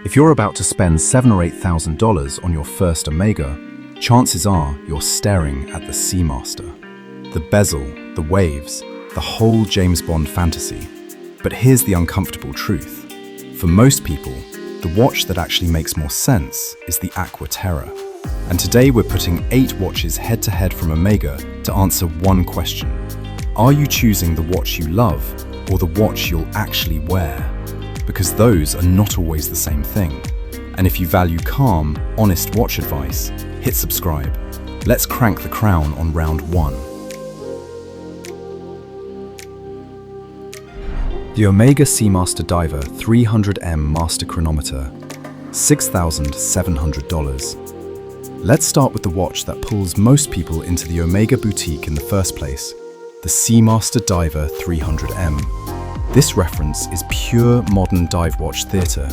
If you're about to spend $7,000 or $8,000 on your first Omega, chances are you're staring at the Seamaster. The bezel, the waves, the whole James Bond fantasy. But here's the uncomfortable truth. For most people, the watch that actually makes more sense is the Aqua Terra. And today we're putting 8 watches head-to-head from Omega to answer one question. Are you choosing the watch you love or the watch you'll actually wear? Because those are not always the same thing. And if you value calm, honest watch advice, hit subscribe. Let's crank the crown on round 1. The Omega Seamaster Diver 300M Master Chronometer, $6,700. Let's start with the watch that pulls most people into the Omega boutique in the first place, the Seamaster Diver 300M. This reference is pure modern dive watch theatre.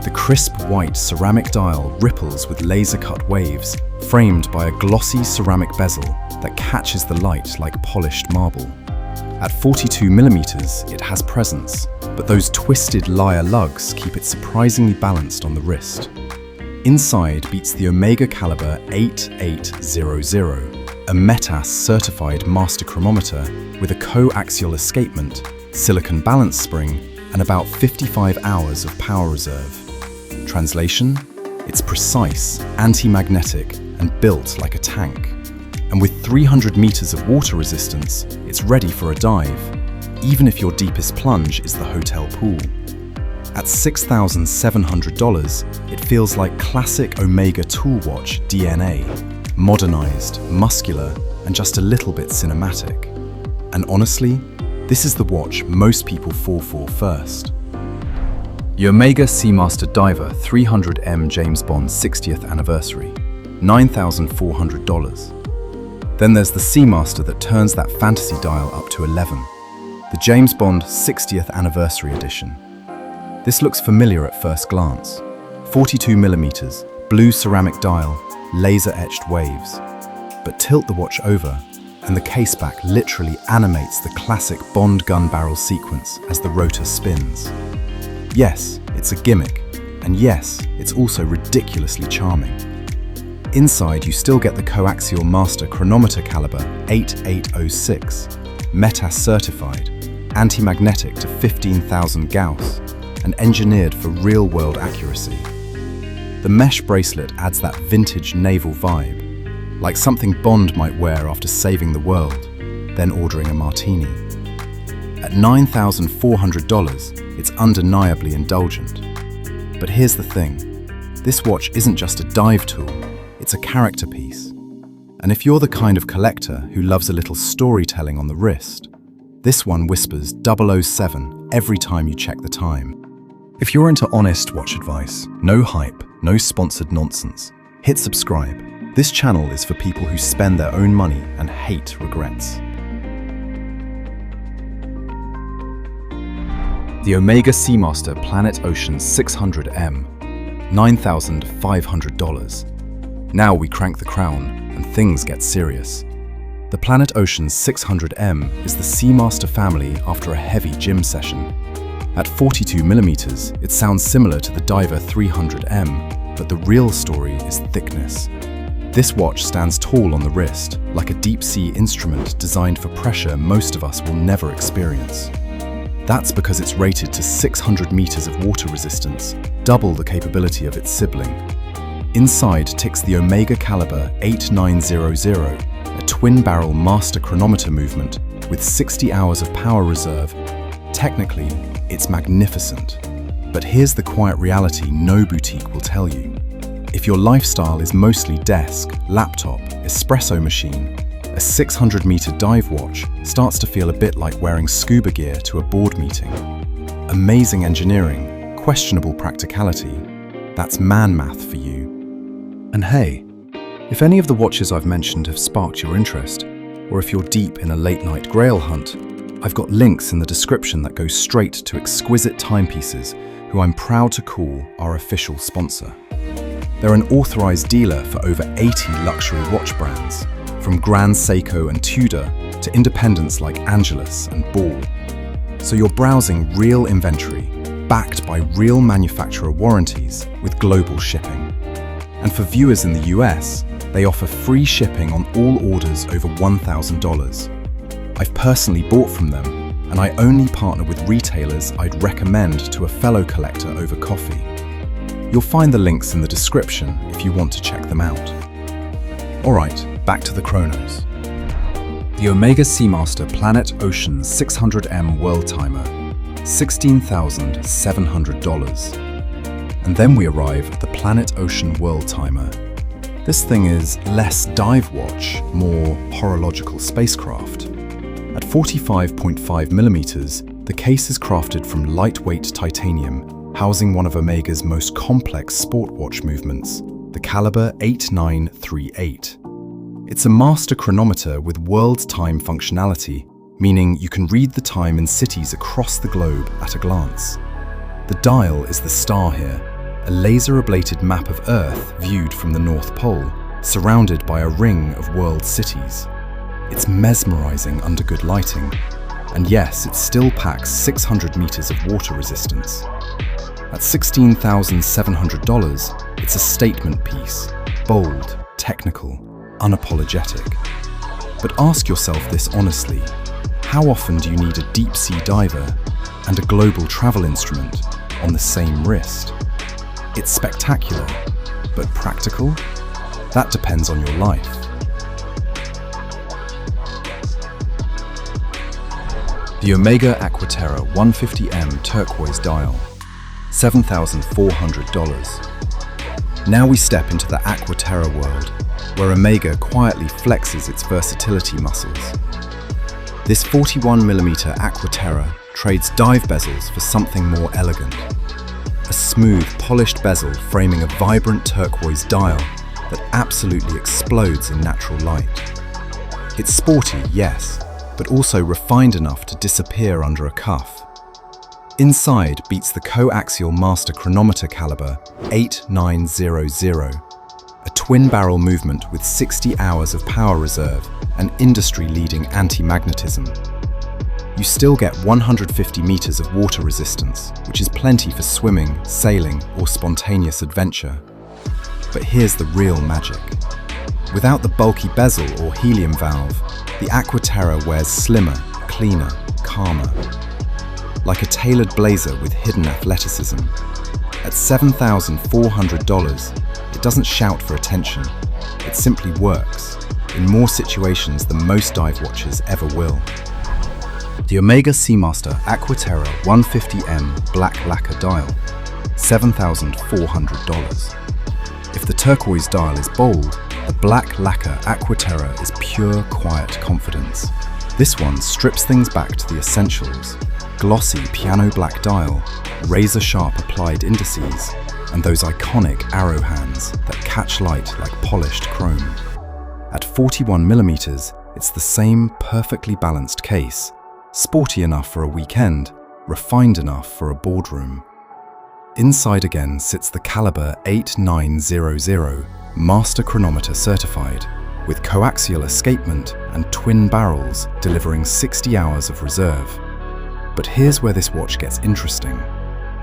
The crisp white ceramic dial ripples with laser-cut waves, framed by a glossy ceramic bezel that catches the light like polished marble. At 42mm, it has presence, but those twisted lyre lugs keep it surprisingly balanced on the wrist. Inside beats the Omega Caliber 8800, a METAS-certified master chronometer with a coaxial escapement, silicon balance spring, and about 55 hours of power reserve. Translation? It's precise, anti-magnetic, and built like a tank. And with 300 meters of water resistance, it's ready for a dive, even if your deepest plunge is the hotel pool. At $6,700, it feels like classic Omega tool watch DNA, modernized, muscular, and just a little bit cinematic. And honestly, this is the watch most people fall for first. The Omega Seamaster Diver 300M James Bond 60th anniversary, $9,400. Then there's the Seamaster that turns that fantasy dial up to 11, the James Bond 60th anniversary edition. This looks familiar at first glance. 42mm, blue ceramic dial, laser-etched waves. But tilt the watch over, and the caseback literally animates the classic Bond gun barrel sequence as the rotor spins. Yes, it's a gimmick, and yes, it's also ridiculously charming. Inside, you still get the coaxial master chronometer caliber 8806, METAS certified, anti-magnetic to 15,000 Gauss, and engineered for real-world accuracy. The mesh bracelet adds that vintage naval vibe, like something Bond might wear after saving the world, then ordering a martini. At $9,400, it's undeniably indulgent. But here's the thing, this watch isn't just a dive tool, it's a character piece. And if you're the kind of collector who loves a little storytelling on the wrist, this one whispers 007 every time you check the time. If you're into honest watch advice, no hype, no sponsored nonsense, hit subscribe. This channel is for people who spend their own money and hate regrets. The Omega Seamaster Planet Ocean 600M, $9,500. Now we crank the crown and things get serious. The Planet Ocean 600M is the Seamaster family after a heavy gym session. At 42mm, it sounds similar to the Diver 300M, but the real story is thickness. This watch stands tall on the wrist, like a deep-sea instrument designed for pressure most of us will never experience. That's because it's rated to 600 meters of water resistance, double the capability of its sibling. Inside ticks the Omega Caliber 8900, a twin-barrel master chronometer movement with 60 hours of power reserve. Technically, it's magnificent. But here's the quiet reality no boutique will tell you. If your lifestyle is mostly desk, laptop, espresso machine, a 600-meter dive watch starts to feel a bit like wearing scuba gear to a board meeting. Amazing engineering, questionable practicality, that's man math for you. And hey, if any of the watches I've mentioned have sparked your interest, or if you're deep in a late-night grail hunt, I've got links in the description that go straight to exquisite timepieces who I'm proud to call our official sponsor. They're an authorized dealer for over 80 luxury watch brands, from Grand Seiko and Tudor to independents like Angelus and Ball. So you're browsing real inventory, backed by real manufacturer warranties with global shipping. And for viewers in the US, they offer free shipping on all orders over $1,000. I've personally bought from them, and I only partner with retailers I'd recommend to a fellow collector over coffee. You'll find the links in the description if you want to check them out. Alright, back to the chronos. The Omega Seamaster Planet Ocean 600M World Timer, $16,700. And then we arrive at the Planet Ocean World Timer. This thing is less dive watch, more horological spacecraft. At 45.5 millimeters, the case is crafted from lightweight titanium, housing one of Omega's most complex sport watch movements, the caliber 8938. It's a master chronometer with world time functionality, meaning you can read the time in cities across the globe at a glance. The dial is the star here, a laser-ablated map of Earth viewed from the North Pole, surrounded by a ring of world cities. It's mesmerizing under good lighting, and yes, it still packs 600 meters of water resistance. At $16,700, it's a statement piece, bold, technical, unapologetic. But ask yourself this honestly, how often do you need a deep-sea diver and a global travel instrument on the same wrist? It's spectacular, but practical? That depends on your life. The Omega Aqua Terra 150M turquoise dial, $7,400. Now we step into the Aqua Terra world, where Omega quietly flexes its versatility muscles. This 41mm Aqua Terra trades dive bezels for something more elegant. A smooth, polished bezel framing a vibrant turquoise dial that absolutely explodes in natural light. It's sporty, yes, but also refined enough to disappear under a cuff. Inside beats the coaxial master chronometer caliber 8900, a twin-barrel movement with 60 hours of power reserve and industry-leading anti-magnetism. You still get 150 meters of water resistance, which is plenty for swimming, sailing, or spontaneous adventure. But here's the real magic. Without the bulky bezel or helium valve, the Aqua Terra wears slimmer, cleaner, calmer. Like a tailored blazer with hidden athleticism. At $7,400, it doesn't shout for attention. It simply works, in more situations than most dive watches ever will. The Omega Seamaster Aqua Terra 150M Black Lacquer Dial, $7,400. If the turquoise dial is bold, the Black Lacquer Aqua Terra is pure, quiet confidence. This one strips things back to the essentials: glossy piano black dial, razor-sharp applied indices, and those iconic arrow hands that catch light like polished chrome. At 41mm, it's the same perfectly balanced case, sporty enough for a weekend, refined enough for a boardroom. Inside again sits the caliber 8900, master chronometer certified, with coaxial escapement and twin barrels delivering 60 hours of reserve. But here's where this watch gets interesting.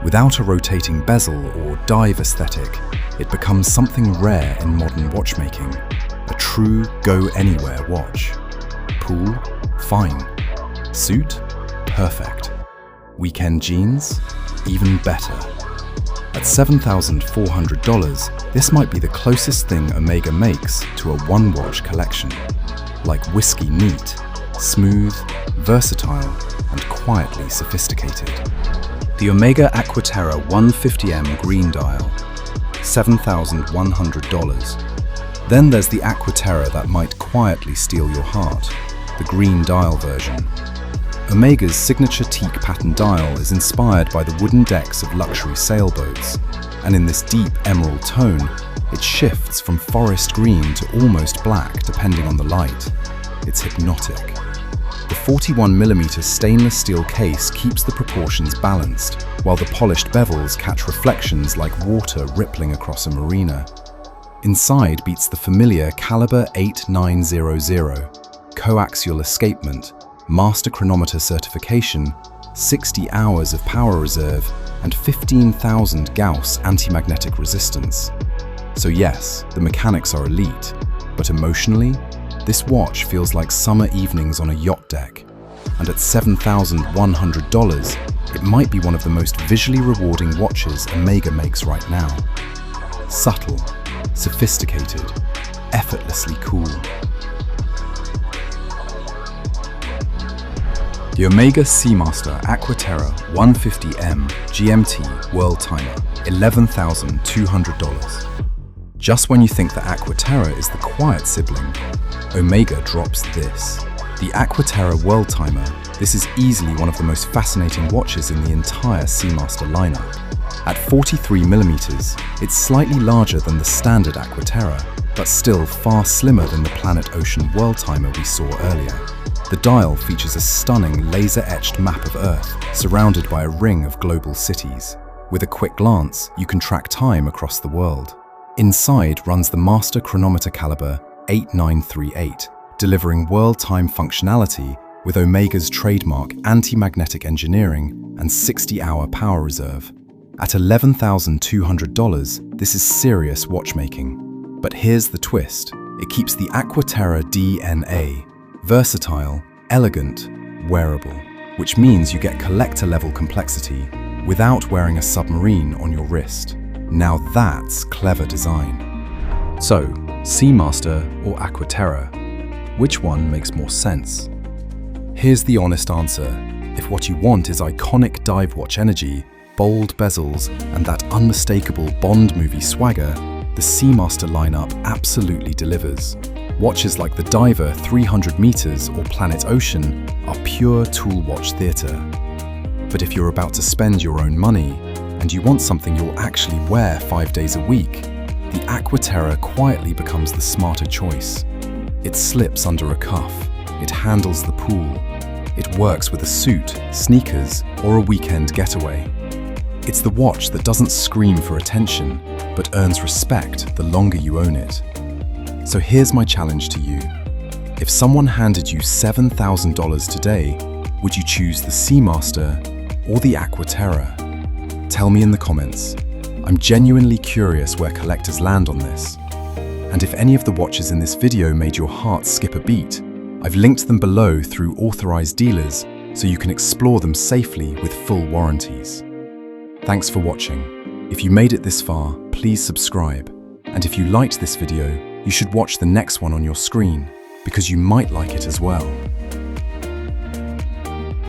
Without a rotating bezel or dive aesthetic, it becomes something rare in modern watchmaking, a true go-anywhere watch. Pool? Fine. Suit? Perfect. Weekend jeans? Even better. At $7,400, this might be the closest thing Omega makes to a one-watch collection. Like whiskey neat, smooth, versatile, and quietly sophisticated. The Omega Aqua Terra 150M green dial, $7,100. Then there's the Aqua Terra that might quietly steal your heart, the green dial version. Omega's signature teak pattern dial is inspired by the wooden decks of luxury sailboats, and in this deep emerald tone, it shifts from forest green to almost black depending on the light. It's hypnotic. The 41mm stainless steel case keeps the proportions balanced, while the polished bevels catch reflections like water rippling across a marina. Inside beats the familiar caliber 8900, coaxial escapement, master chronometer certification, 60 hours of power reserve, and 15,000 Gauss anti-magnetic resistance. So yes, the mechanics are elite, but emotionally, this watch feels like summer evenings on a yacht deck. And at $7,100, it might be one of the most visually rewarding watches Omega makes right now. Subtle, sophisticated, effortlessly cool. The Omega Seamaster Aqua Terra 150M GMT World Timer, $11,200. Just when you think the Aqua Terra is the quiet sibling, Omega drops this. The Aqua Terra World Timer, this is easily one of the most fascinating watches in the entire Seamaster lineup. At 43mm, it's slightly larger than the standard Aqua Terra, but still far slimmer than the Planet Ocean World Timer we saw earlier. The dial features a stunning laser-etched map of Earth, surrounded by a ring of global cities. With a quick glance, you can track time across the world. Inside runs the Master Chronometer Caliber 8938, delivering world time functionality with Omega's trademark anti-magnetic engineering and 60-hour power reserve. At $11,200, this is serious watchmaking. But here's the twist. It keeps the Aqua Terra DNA. Versatile, elegant, wearable, which means you get collector-level complexity without wearing a submarine on your wrist. Now that's clever design. So, Seamaster or Aqua Terra, which one makes more sense? Here's the honest answer. If what you want is iconic dive watch energy, bold bezels, and that unmistakable Bond movie swagger, the Seamaster lineup absolutely delivers. Watches like the Diver 300 meters or Planet Ocean are pure tool watch theatre. But if you're about to spend your own money and you want something you'll actually wear 5 days a week, the Aqua Terra quietly becomes the smarter choice. It slips under a cuff, it handles the pool, it works with a suit, sneakers, or a weekend getaway. It's the watch that doesn't scream for attention, but earns respect the longer you own it. So here's my challenge to you. If someone handed you $7,000 today, would you choose the Seamaster or the Aqua Terra? Tell me in the comments. I'm genuinely curious where collectors land on this. And if any of the watches in this video made your heart skip a beat, I've linked them below through authorized dealers so you can explore them safely with full warranties. Thanks for watching. If you made it this far, please subscribe. And if you liked this video, you should watch the next one on your screen, because you might like it as well.